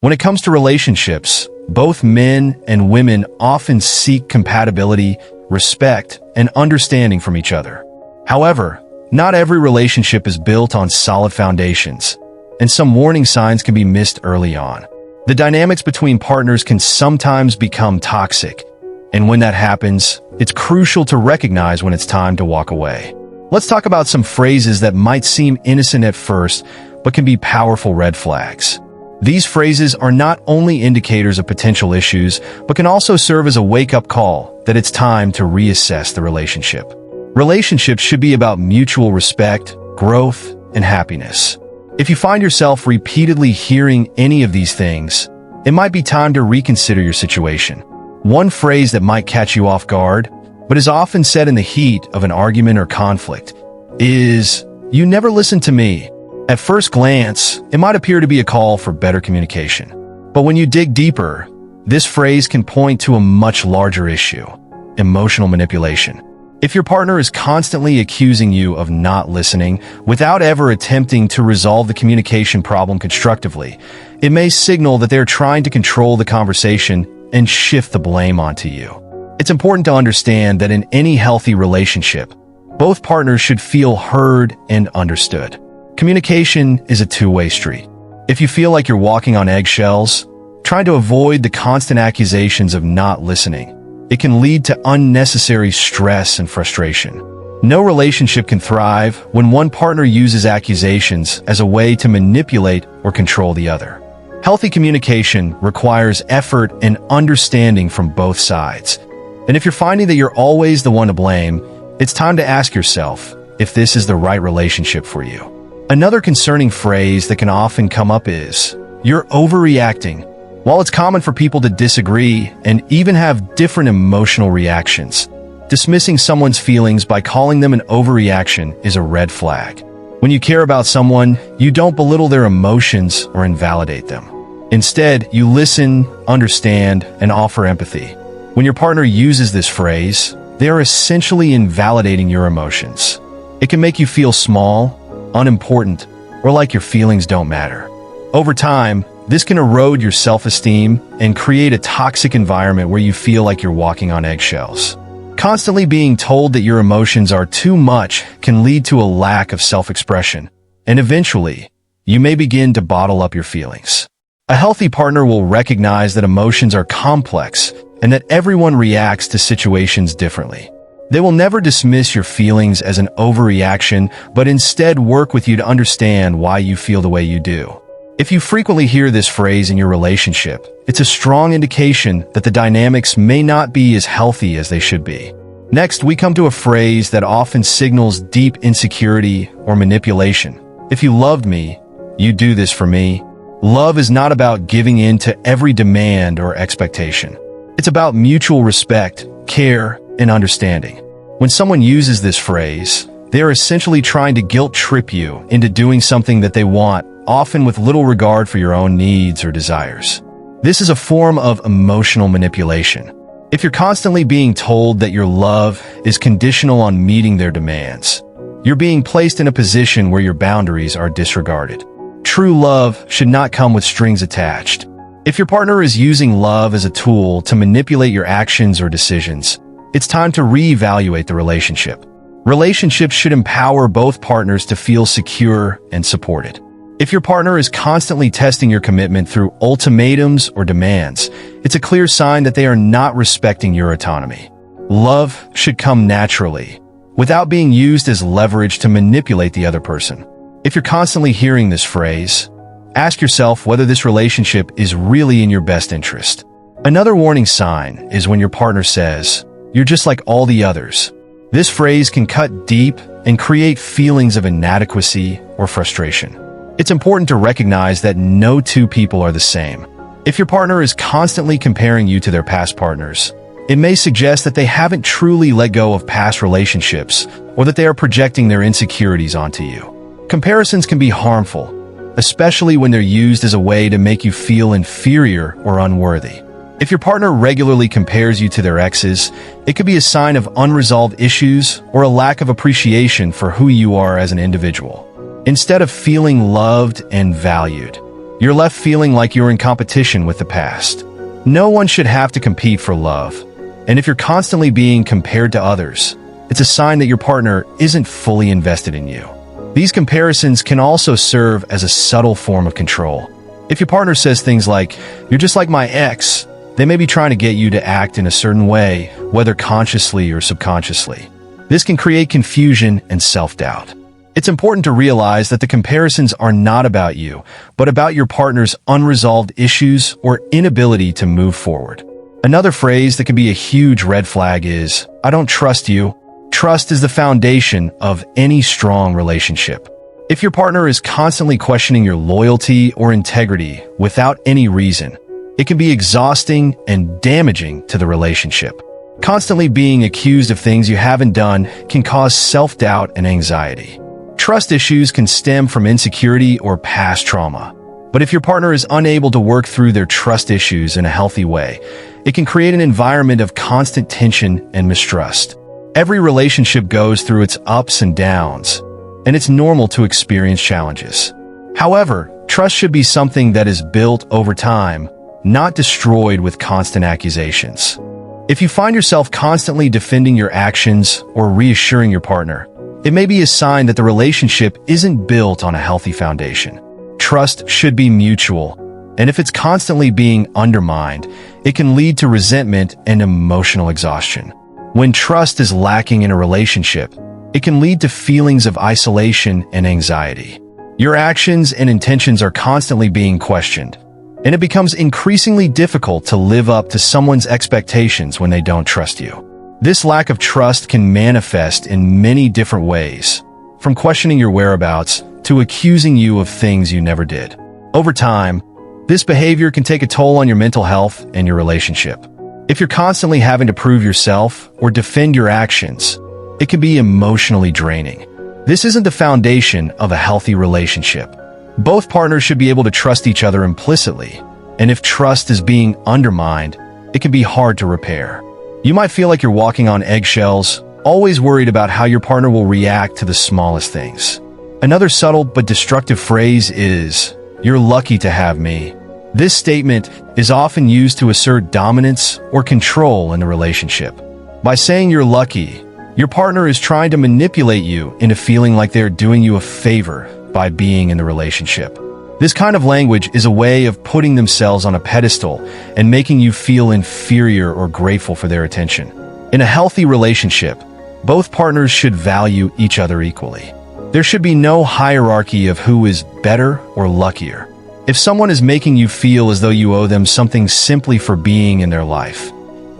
When it comes to relationships, both men and women often seek compatibility, respect, and understanding from each other. However, not every relationship is built on solid foundations, and some warning signs can be missed early on. The dynamics between partners can sometimes become toxic, and when that happens, it's crucial to recognize when it's time to walk away. Let's talk about some phrases that might seem innocent at first, but can be powerful red flags. These phrases are not only indicators of potential issues, but can also serve as a wake-up call that it's time to reassess the relationship. Relationships should be about mutual respect, growth, and happiness. If you find yourself repeatedly hearing any of these things, it might be time to reconsider your situation. One phrase that might catch you off guard, but is often said in the heat of an argument or conflict, is, "You never listen to me." At first glance, it might appear to be a call for better communication. But when you dig deeper, this phrase can point to a much larger issue: emotional manipulation. If your partner is constantly accusing you of not listening without ever attempting to resolve the communication problem constructively, it may signal that they're trying to control the conversation and shift the blame onto you. It's important to understand that in any healthy relationship, both partners should feel heard and understood. Communication is a two-way street. If you feel like you're walking on eggshells, trying to avoid the constant accusations of not listening, it can lead to unnecessary stress and frustration. No relationship can thrive when one partner uses accusations as a way to manipulate or control the other. Healthy communication requires effort and understanding from both sides. And if you're finding that you're always the one to blame, it's time to ask yourself if this is the right relationship for you. Another concerning phrase that can often come up is, "You're overreacting." While it's common for people to disagree and even have different emotional reactions, dismissing someone's feelings by calling them an overreaction is a red flag. When you care about someone, you don't belittle their emotions or invalidate them. Instead, you listen, understand, and offer empathy. When your partner uses this phrase, they are essentially invalidating your emotions. It can make you feel small, unimportant, or like your feelings don't matter. Over time, this can erode your self-esteem and create a toxic environment where you feel like you're walking on eggshells. Constantly being told that your emotions are too much can lead to a lack of self-expression, and eventually, you may begin to bottle up your feelings. A healthy partner will recognize that emotions are complex and that everyone reacts to situations differently. They will never dismiss your feelings as an overreaction, but instead work with you to understand why you feel the way you do. If you frequently hear this phrase in your relationship, it's a strong indication that the dynamics may not be as healthy as they should be. Next, we come to a phrase that often signals deep insecurity or manipulation. "If you loved me, you'd do this for me." Love is not about giving in to every demand or expectation. It's about mutual respect, care, and understanding. When someone uses this phrase, they are essentially trying to guilt trip you into doing something that they want, often with little regard for your own needs or desires. This is a form of emotional manipulation. If you're constantly being told that your love is conditional on meeting their demands, you're being placed in a position where your boundaries are disregarded. True love should not come with strings attached. If your partner is using love as a tool to manipulate your actions or decisions, it's time to reevaluate the relationship. Relationships should empower both partners to feel secure and supported. If your partner is constantly testing your commitment through ultimatums or demands, it's a clear sign that they are not respecting your autonomy. Love should come naturally, without being used as leverage to manipulate the other person. If you're constantly hearing this phrase, ask yourself whether this relationship is really in your best interest. Another warning sign is when your partner says, "You're just like all the others." This phrase can cut deep and create feelings of inadequacy or frustration. It's important to recognize that no two people are the same. If your partner is constantly comparing you to their past partners, it may suggest that they haven't truly let go of past relationships or that they are projecting their insecurities onto you. Comparisons can be harmful, especially when they're used as a way to make you feel inferior or unworthy. If your partner regularly compares you to their exes, it could be a sign of unresolved issues or a lack of appreciation for who you are as an individual. Instead of feeling loved and valued, You're left feeling like you're in competition with the past. No one should have to compete for love. And if you're constantly being compared to others, it's a sign that your partner isn't fully invested in you. These comparisons can also serve as a subtle form of control. If your partner says things like, "You're just like my ex," they may be trying to get you to act in a certain way, whether consciously or subconsciously. This can create confusion and self-doubt. It's important to realize that the comparisons are not about you, but about your partner's unresolved issues or inability to move forward. Another phrase that can be a huge red flag is, "I don't trust you." Trust is the foundation of any strong relationship. If your partner is constantly questioning your loyalty or integrity without any reason, it can be exhausting and damaging to the relationship. Constantly being accused of things you haven't done can cause self-doubt and anxiety. Trust issues can stem from insecurity or past trauma. But if your partner is unable to work through their trust issues in a healthy way, it can create an environment of constant tension and mistrust. Every relationship goes through its ups and downs, and it's normal to experience challenges. However, trust should be something that is built over time, not destroyed with constant accusations. If you find yourself constantly defending your actions or reassuring your partner, it may be a sign that the relationship isn't built on a healthy foundation. Trust should be mutual, and if it's constantly being undermined, it can lead to resentment and emotional exhaustion. When trust is lacking in a relationship, it can lead to feelings of isolation and anxiety. Your actions and intentions are constantly being questioned, and it becomes increasingly difficult to live up to someone's expectations when they don't trust you. This lack of trust can manifest in many different ways, from questioning your whereabouts to accusing you of things you never did. Over time, this behavior can take a toll on your mental health and your relationship. If you're constantly having to prove yourself or defend your actions, it can be emotionally draining. This isn't the foundation of a healthy relationship. Both partners should be able to trust each other implicitly, and if trust is being undermined, it can be hard to repair. You might feel like you're walking on eggshells, always worried about how your partner will react to the smallest things. Another subtle but destructive phrase is, "You're lucky to have me." This statement is often used to assert dominance or control in the relationship. By saying you're lucky, your partner is trying to manipulate you into feeling like they're doing you a favor by being in the relationship. This kind of language is a way of putting themselves on a pedestal and making you feel inferior or grateful for their attention. In a healthy relationship, both partners should value each other equally. There should be no hierarchy of who is better or luckier. If someone is making you feel as though you owe them something simply for being in their life,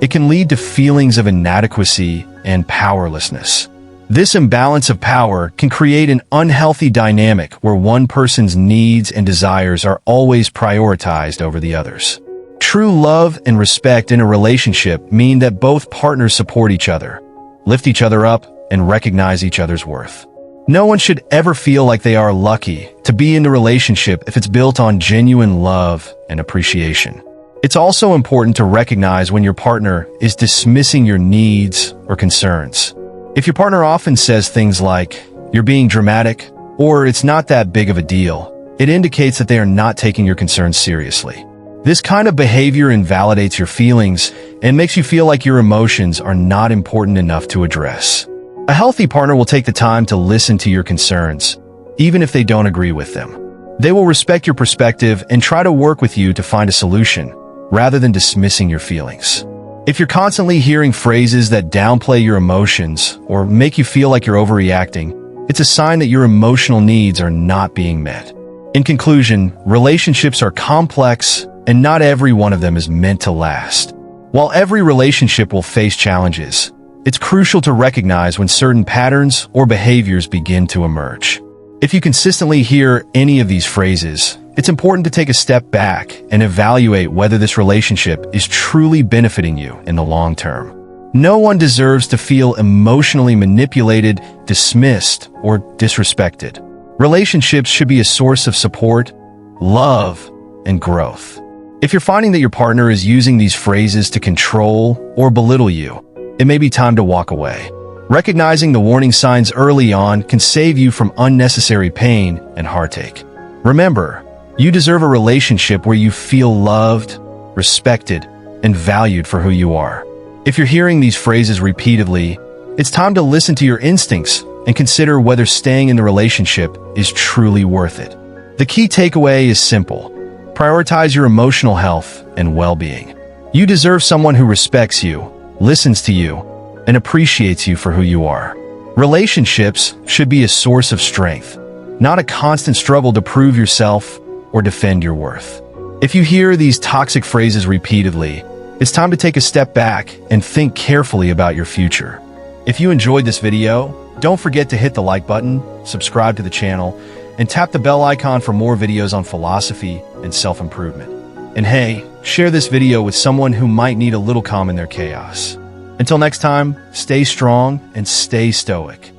it can lead to feelings of inadequacy and powerlessness. This imbalance of power can create an unhealthy dynamic where one person's needs and desires are always prioritized over the others. True love and respect in a relationship mean that both partners support each other, lift each other up, and recognize each other's worth. No one should ever feel like they are lucky to be in a relationship if it's built on genuine love and appreciation. It's also important to recognize when your partner is dismissing your needs or concerns. If your partner often says things like, "You're being dramatic," or "It's not that big of a deal," it indicates that they are not taking your concerns seriously. This kind of behavior invalidates your feelings and makes you feel like your emotions are not important enough to address. A healthy partner will take the time to listen to your concerns, even if they don't agree with them. They will respect your perspective and try to work with you to find a solution, rather than dismissing your feelings. If you're constantly hearing phrases that downplay your emotions or make you feel like you're overreacting, it's a sign that your emotional needs are not being met. In conclusion, relationships are complex, and not every one of them is meant to last. While every relationship will face challenges, it's crucial to recognize when certain patterns or behaviors begin to emerge. If you consistently hear any of these phrases, it's important to take a step back and evaluate whether this relationship is truly benefiting you in the long term. No one deserves to feel emotionally manipulated, dismissed, or disrespected. Relationships should be a source of support, love, and growth. If you're finding that your partner is using these phrases to control or belittle you, it may be time to walk away. Recognizing the warning signs early on can save you from unnecessary pain and heartache. Remember, You deserve a relationship where you feel loved, respected, and valued for who you are. If you're hearing these phrases repeatedly, it's time to listen to your instincts and consider whether staying in the relationship is truly worth it. The key takeaway is simple. Prioritize your emotional health and well-being. You deserve someone who respects you, listens to you, and appreciates you for who you are. Relationships should be a source of strength, not a constant struggle to prove yourself or defend your worth. If you hear these toxic phrases repeatedly, it's time to take a step back and think carefully about your future. If you enjoyed this video, don't forget to hit the like button, subscribe to the channel, and tap the bell icon for more videos on philosophy and self-improvement. And hey, share this video with someone who might need a little calm in their chaos. Until next time, stay strong and stay stoic.